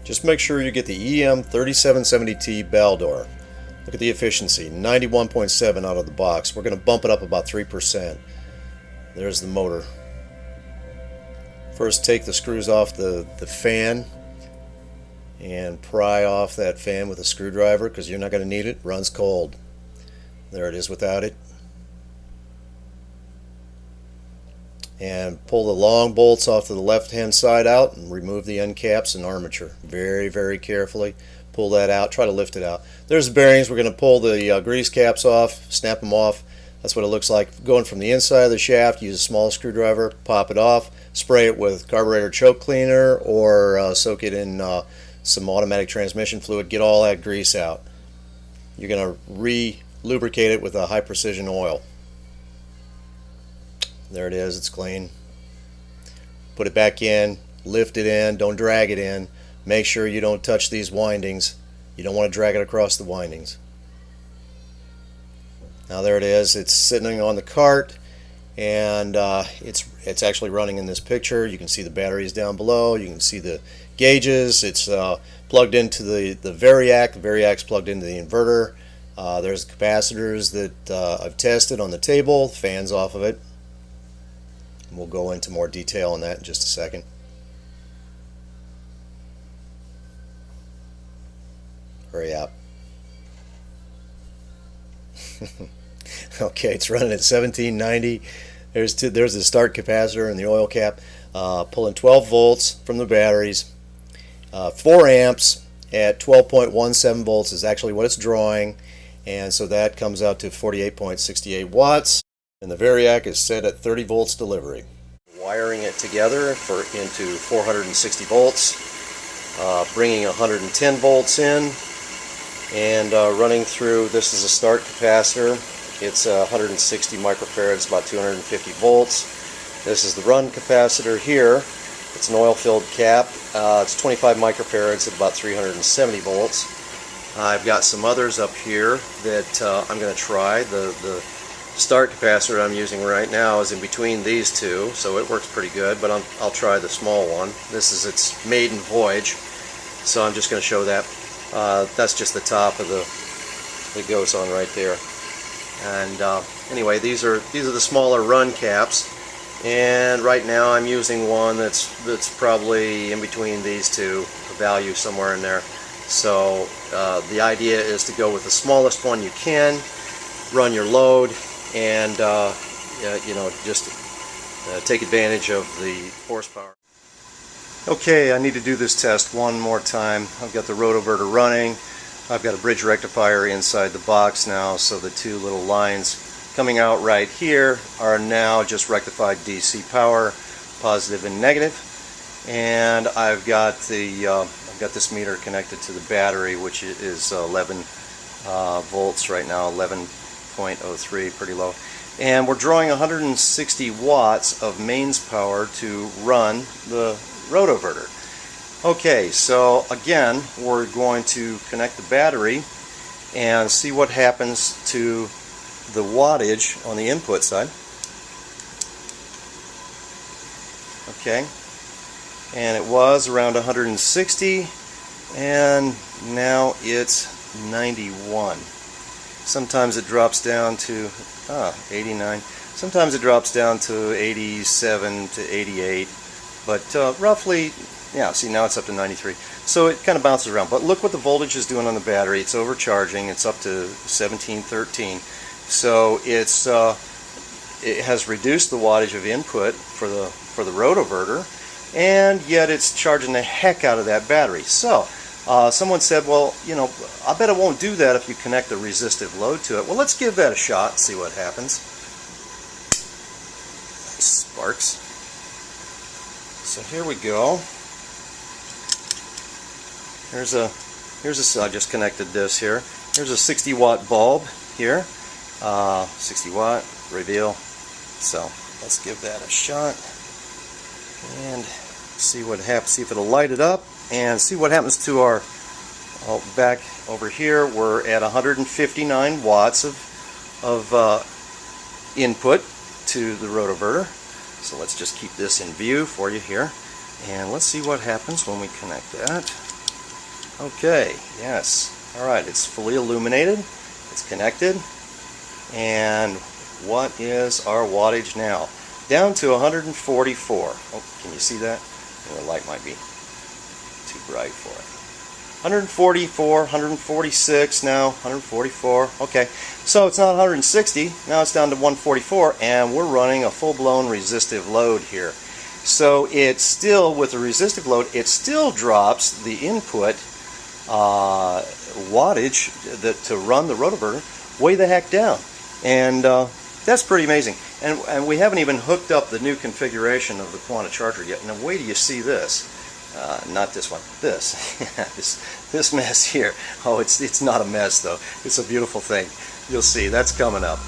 Just make sure you get the EM3770T Baldor. Look at the efficiency, 91.7 out of the box. We're going to bump it up about 3%. There's the motor. First, take the screws off the fan and pry off that fan with a screwdriver because you're not going to need it. It runs cold. There it is without it. And pull the long bolts off to the left hand side out and remove the end caps and armature very, very carefully. Pull that out, try to lift it out. There's the bearings. We're going to pull the grease caps off, snap them off. That's what it looks like going from the inside of the shaft. Use a small screwdriver, pop it off, spray it with carburetor choke cleaner, or soak it in some automatic transmission fluid. Get all that grease out. You're going to re-lubricate it with a high precision oil. There it is, it's clean. Put it back in, lift it in, don't drag it in. Make sure you don't touch these windings. You don't want to drag it across the windings. Now there it is, it's sitting on the cart, and it's actually running in this picture. You can see the batteries down below, you can see the gauges. It's plugged into the variac. The variac's plugged into the inverter. There's the capacitors that I've tested on the table, fans off of it. We'll go into more detail on that in just a second. Hurry up. Okay, it's running at 1790. There's the start capacitor and the oil cap. Pulling 12 volts from the batteries. 4 amps at 12.17 volts is actually what it's drawing, and so that comes out to 48.68 watts. And the variac is set at 30 volts delivery. Wiring it together into 460 volts, bringing 110 volts in, and running through. This is a start capacitor. It's 160 microfarads, about 250 volts. This is the run capacitor here. It's an oil-filled cap. It's 25 microfarads at about 370 volts. I've got some others up here that I'm going to try. The start capacitor I'm using right now is in between these two, so it works pretty good, but I'll try the small one. This is its maiden voyage, so I'm just going to show that. That's just the top of that goes on right there. And anyway, these are the smaller run caps, and right now I'm using one that's probably in between these two, a value somewhere in there. So the idea is to go with the smallest one you can, run your load, and just take advantage of the horsepower. Okay, I need to do this test one more time. I've got the rotoverter running. I've got a bridge rectifier inside the box now, so the two little lines coming out right here are now just rectified DC power, positive and negative. And I've got this meter connected to the battery, which is 11 volts right now, 11.03, pretty low. And we're drawing 160 watts of mains power to run the rotoverter. Okay, so again, we're going to connect the battery and see what happens to the wattage on the input side. Okay, and it was around 160, and now it's 91. Sometimes it drops down to 89. Sometimes it drops down to 87 to 88, but roughly, yeah, see, now it's up to 93. So it kind of bounces around. But look what the voltage is doing on the battery. It's overcharging. It's up to 1713. So it has reduced the wattage of input for the rotoverter, and yet it's charging the heck out of that battery. So someone said, well, I bet it won't do that if you connect a resistive load to it. Well, let's give that a shot and see what happens. Sparks. So here we go. Here's a I just connected this here. Here's a 60 watt bulb here. 60 watt reveal. So let's give that a shot and see what happens. See if it'll light it up, and see what happens to our back over here. We're at 159 watts of input to the rotoverter. So let's just keep this in view for you here, and let's see what happens when we connect that. Okay, yes. Alright, it's fully illuminated, it's connected, and what is our wattage now? Down to 144. Oh, can you see that? The light might be too bright for it. 144, 146 now, 144. Okay, so it's not 160, now it's down to 144, and we're running a full-blown resistive load here. So it's still, with the resistive load, it still drops the input wattage to run the rotoverter way the heck down, and that's pretty amazing. And we haven't even hooked up the new configuration of the Quanta charger yet. Now wait till you see this. Not this one. This. this mess here. Oh, it's not a mess though. It's a beautiful thing. You'll see. That's coming up.